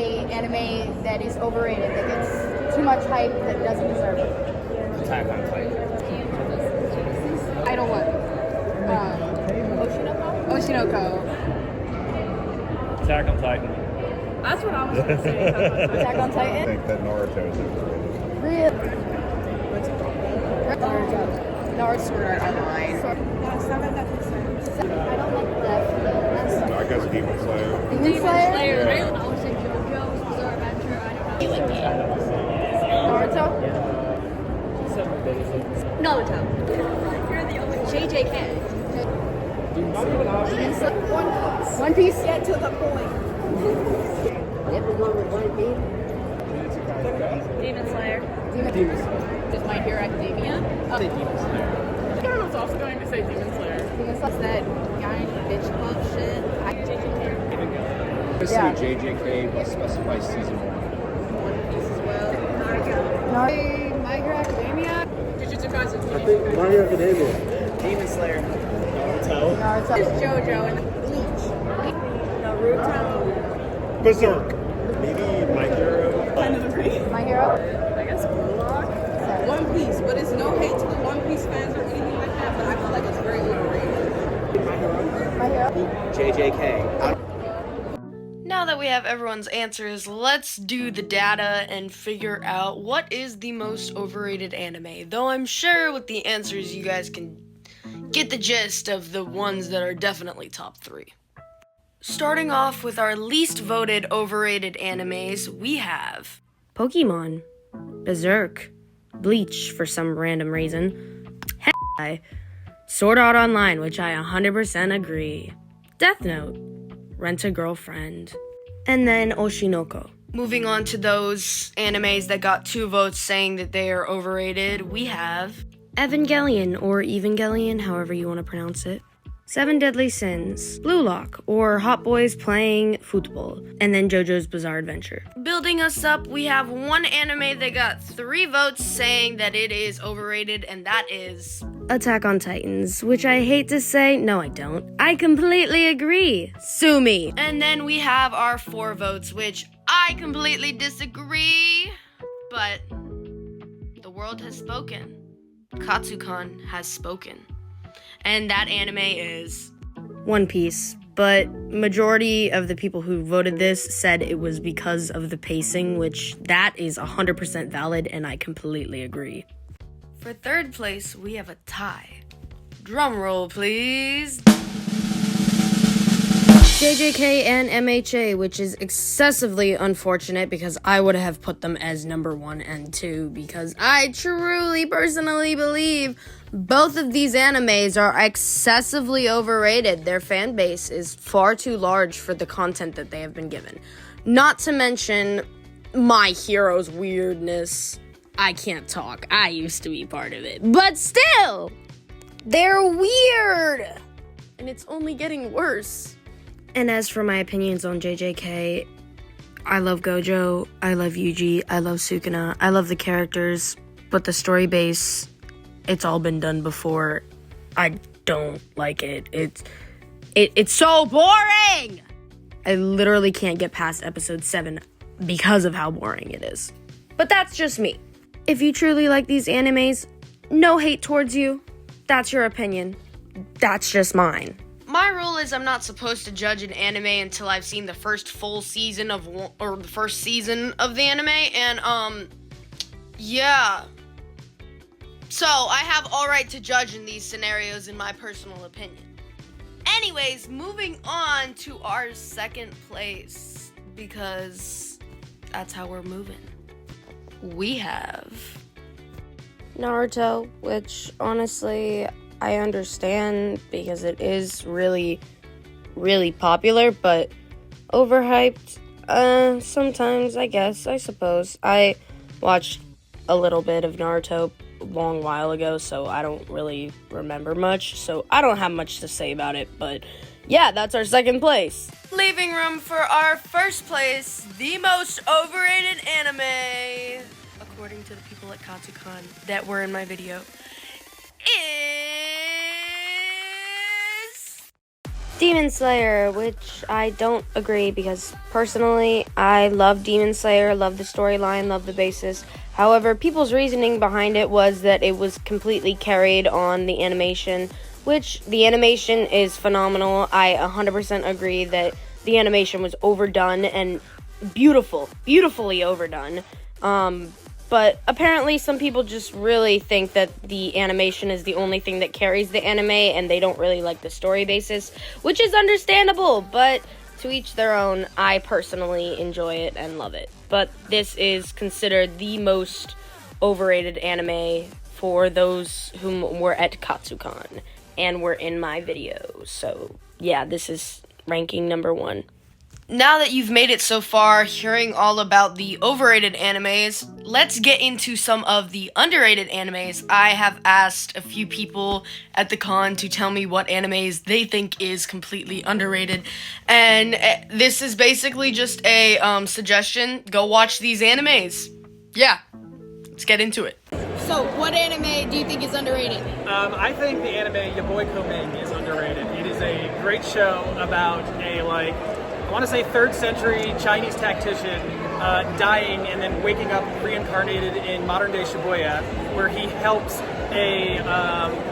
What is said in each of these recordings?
a anime that is overrated, that gets too much hype, that doesn't deserve it? Attack on Titan. Idol what? Oshinoko. Attack on Titan. That's what I was going to say. Attack on I Titan? think that Naruto is overrated. Really? Naruto Sword Art Online. I don't like that. I guess Demon Slayer. Demon Slayer? Yeah. I would say JoJo's Bizarre Adventure. I don't Naruto? know. Naruto. You're the only JJK. One Piece? Get to the point. Demon Slayer. Is My Hero Academia? Demon Slayer. I was also going to say Demon Slayer. Demon Slayer's that guy bitch punk shit. Let's Yeah. say JJK, we specify season 1. One Piece as well. Naruto. My Hero Academia? Jujutsu Kaisen. My Hero Academia. Demon Slayer. Naruto. Naruto. JoJo and Bleach. Naruto. Berserk. Maybe My Hero. Kind of agree. My Hero? I guess Warlock. One Piece, but it's no hate to the One Piece fans or anything like that, but I feel like it's very overrated. My Hero? JJK. Now that we have everyone's answers, let's do the data and figure out what is the most overrated anime. Though I'm sure with the answers you guys can get the gist of the ones that are definitely top 3. Starting off with our least voted overrated animes, we have Pokemon, Berserk, Bleach for some random reason, Hentai, Sword Art Online, which I 100% agree, Death Note, Rent a Girlfriend, and then Oshinoko. Moving on to those animes that got 2 votes saying that they are overrated, we have Evangelion, or Evangelion, however you want to pronounce it, Seven Deadly Sins, Blue Lock, or Hot Boys Playing Football, and then JoJo's Bizarre Adventure. Building us up, we have one anime that got 3 votes saying that it is overrated, and that is Attack on Titans, which I hate to say, no I don't. I completely agree. Sue me. And then we have our 4 votes, which I completely disagree, but the world has spoken. Katsucon has spoken. And that anime is One Piece. But majority of the people who voted this said it was because of the pacing, which that is 100% valid, and I completely agree. For 3rd place, we have a tie. Drum roll, please. JJK and MHA, which is excessively unfortunate because I would have put them as number 1 and 2 because I truly, personally believe both of these animes are excessively overrated. Their fan base is far too large for the content that they have been given. Not to mention My Hero's weirdness. I can't talk. I used to be part of it. But still, they're weird. And it's only getting worse. And as for my opinions on JJK, I love Gojo, I love Yuji, I love Sukuna, I love the characters, but the story base, it's all been done before. I don't like it. It's so boring! I literally can't get past episode 7 because of how boring it is. But that's just me. If you truly like these animes, no hate towards you. That's your opinion. That's just mine. My rule is I'm not supposed to judge an anime until I've seen the first full season or the first season of the anime, and, yeah. So, I have all right to judge in these scenarios in my personal opinion. Anyways, moving on to our 2nd place, because that's how we're moving. We have Naruto, which honestly I understand because it is really, really popular, but overhyped, sometimes, I suppose. I watched a little bit of Naruto a long while ago, so I don't really remember much, so I don't have much to say about it, but yeah, that's our 2nd place. Leaving room for our 1st place, the most overrated anime, according to the people at Katsucon that were in my video, is Demon Slayer, which I don't agree because personally I love Demon Slayer, love the storyline, love the basis. However, people's reasoning behind it was that it was completely carried on the animation, which the animation is phenomenal. I 100% agree that the animation was overdone and beautifully overdone. But apparently some people just really think that the animation is the only thing that carries the anime and they don't really like the story basis, which is understandable, but to each their own. I personally enjoy it and love it. But this is considered the most overrated anime for those whom were at Katsucon and were in my video. So yeah, this is ranking number 1. Now that you've made it so far, hearing all about the overrated animes, let's get into some of the underrated animes. I have asked a few people at the con to tell me what animes they think is completely underrated, and this is basically just a suggestion. Go watch these animes. Yeah, let's get into it. So, what anime do you think is underrated? I think the anime Yaboy Koming is underrated. It is a great show about a, I want to say 3rd century Chinese tactician dying and then waking up reincarnated in modern day Shibuya, where he helps a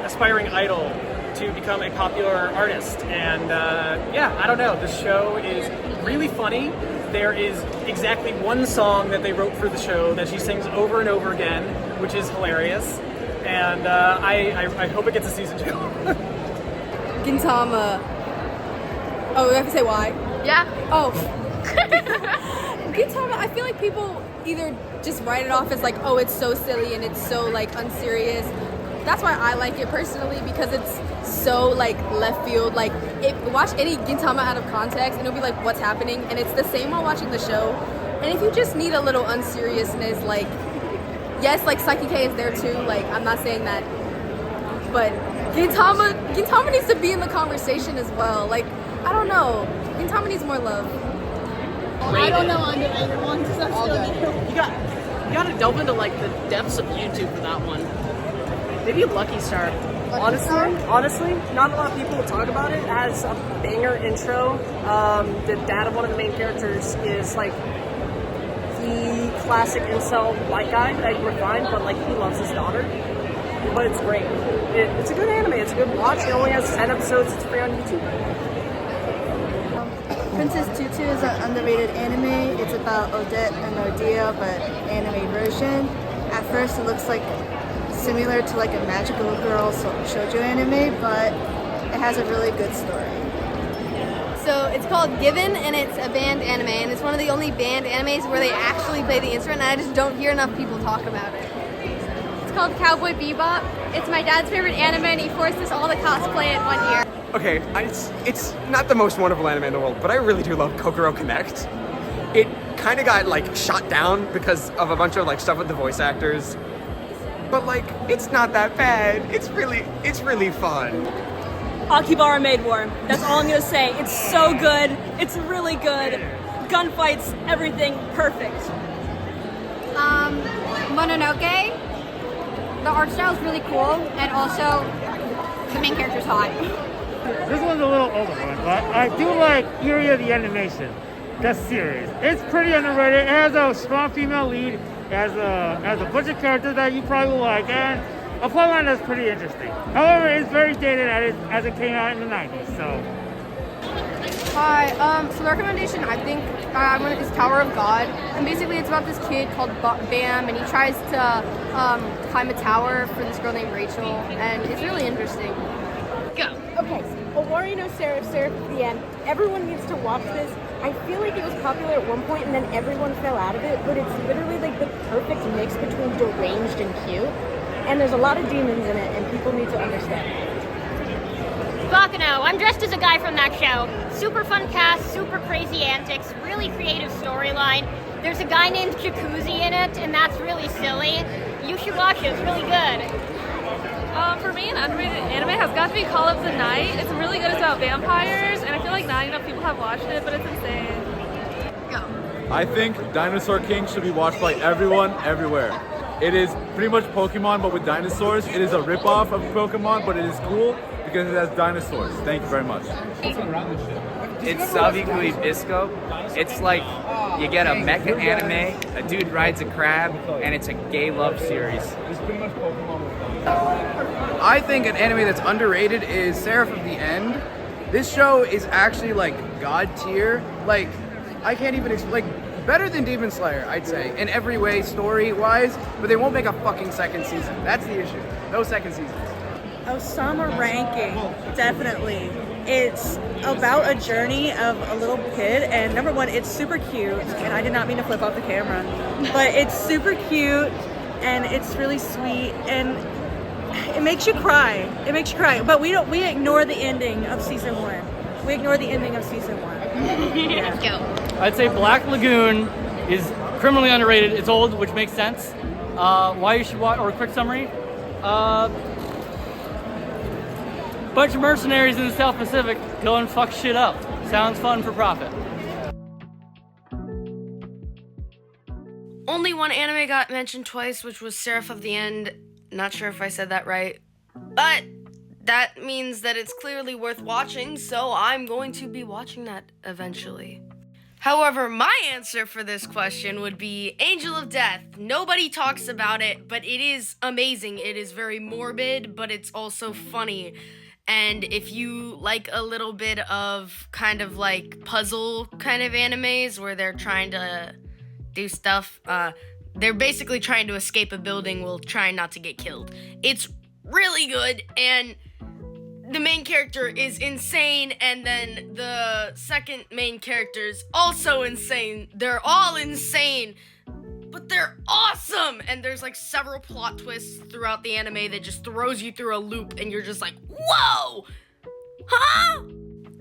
aspiring idol to become a popular artist. And yeah, I don't know, the show is really funny. There is exactly one song that they wrote for the show that she sings over and over again, which is hilarious. And I hope it gets a season 2. Gintama. Oh, we have to say why? Yeah. Oh. Gintama, I feel like people either just write it off as like, oh, it's so silly and it's so like unserious. That's why I like it personally, because it's so like left field. Like, watch any Gintama out of context and it'll be like, what's happening? And it's the same while watching the show. And if you just need a little unseriousness, like, yes, like Psyche is there too. Like, I'm not saying that, but Gintama needs to be in the conversation as well. Like, I don't know. Gintama needs more love. I don't know underrated ones. All good. You gotta delve into like the depths of YouTube for that one. Maybe Lucky Star. Honestly, not a lot of people talk about it. It has a banger intro. The dad of one of the main characters is like the classic incel white guy that you would find, but like he loves his daughter. But it's great. It's a good anime. It's a good watch. It only has 10 episodes. It's free on YouTube. Princess Tutu is an underrated anime. It's about Odette and Odia, but anime version. At first it looks like similar to like a magical girl shoujo anime, but it has a really good story. So it's called Given, and it's a band anime, and it's one of the only band animes where they actually play the instrument, and I just don't hear enough people talk about it. It's called Cowboy Bebop. It's my dad's favorite anime, and he forced us all to cosplay it 1 year. Okay, it's not the most wonderful anime in the world, but I really do love Kokoro Connect. It kind of got like shot down because of a bunch of like stuff with the voice actors, but like it's not that bad. It's really fun. Akibara Maid War. That's all I'm gonna say. It's so good. It's really good. Gunfights, everything, perfect. Mononoke. The art style is really cool, and also the main character's hot. This one's a little older one, but I do like Area the Animation, that series. It's pretty underrated. It has a strong female lead. It has a bunch of characters that you probably will like, and a plotline that's pretty interesting. However, it's very dated as it came out in the 90s, so. Hi, so the recommendation I think is Tower of God, and basically it's about this kid called Bam, and he tries to climb a tower for this girl named Rachel, and it's really interesting. Go. Okay, so Owari no Seraph at the end. Everyone needs to watch this. I feel like it was popular at one point and then everyone fell out of it, but it's literally like the perfect mix between deranged and cute. And there's a lot of demons in it, and people need to understand. Bakano, I'm dressed as a guy from that show. Super fun cast, super crazy antics, really creative storyline. There's a guy named Jacuzzi in it, and that's really silly. You should watch it, it's really good. For me, an underrated anime has got to be Call of the Night. It's really good. It's about vampires, and I feel like not enough people have watched it, but it's insane. I think Dinosaur King should be watched by everyone, everywhere. It is pretty much Pokemon, but with dinosaurs. It is a ripoff of Pokemon, but it is cool because it has dinosaurs. Thank you very much. It's Savigui Bisco. It's like you get a mecha anime, a dude rides a crab, and it's a gay love series. I think an anime that's underrated is Seraph of the End. This show is actually like god tier. Like, I can't even explain. Like, better than Demon Slayer, I'd say, in every way, story-wise. But they won't make a fucking second season. That's the issue. No second seasons. Osama ranking, definitely. It's about a journey of a little kid, and number one, it's super cute, and I did not mean to flip off the camera, but it's super cute, and it's really sweet, and it makes you cry. It makes you cry, but we ignore the ending of season 1. We ignore the ending of season 1. Let's go. I'd say Black Lagoon is criminally underrated. It's old, which makes sense. Why you should watch, or a quick summary. Bunch of mercenaries in the South Pacific go and fuck shit up. Sounds fun for profit. Only one anime got mentioned twice, which was Seraph of the End. Not sure if I said that right, but that means that it's clearly worth watching, so I'm going to be watching that eventually. However, my answer for this question would be Angel of Death. Nobody talks about it, but it is amazing. It is very morbid, but it's also funny. And if you like a little bit of kind of like puzzle kind of animes where they're trying to do stuff, they're basically trying to escape a building while trying not to get killed. It's really good, and the main character is insane, and then the second main character is also insane. They're all insane, but they're awesome! And there's like several plot twists throughout the anime that just throws you through a loop, and you're just like, whoa! Huh?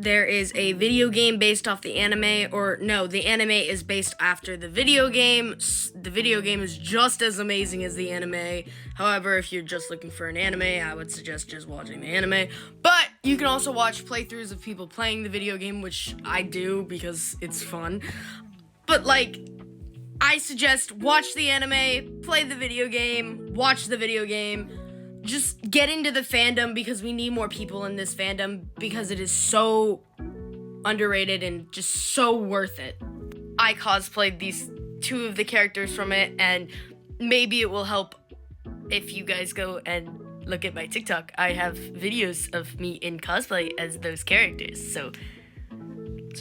There is a video game based off the anime, or no, the anime is based after the video game. The video game is just as amazing as the anime. However, if you're just looking for an anime, I would suggest just watching the anime. But you can also watch playthroughs of people playing the video game, which I do because it's fun. But like, I suggest watch the anime, play the video game, watch the video game. Just get into the fandom because we need more people in this fandom because it is so underrated and just so worth it. I cosplayed these two of the characters from it, and maybe it will help if you guys go and look at my TikTok. I have videos of me in cosplay as those characters, so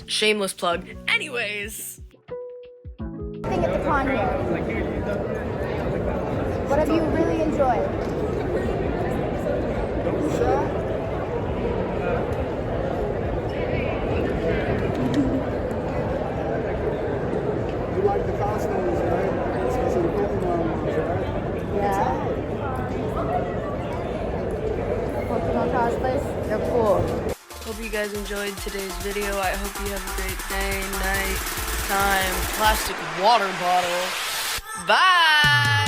shameless plug. Anyways. Thing at the con here. What have you really enjoyed? You like the costumes, right? Especially the Pokemon ones, right? Yeah. Pokemon cosplays? They're cool. Hope you guys enjoyed today's video. I hope you have a great day, night, time, plastic water bottle. Bye!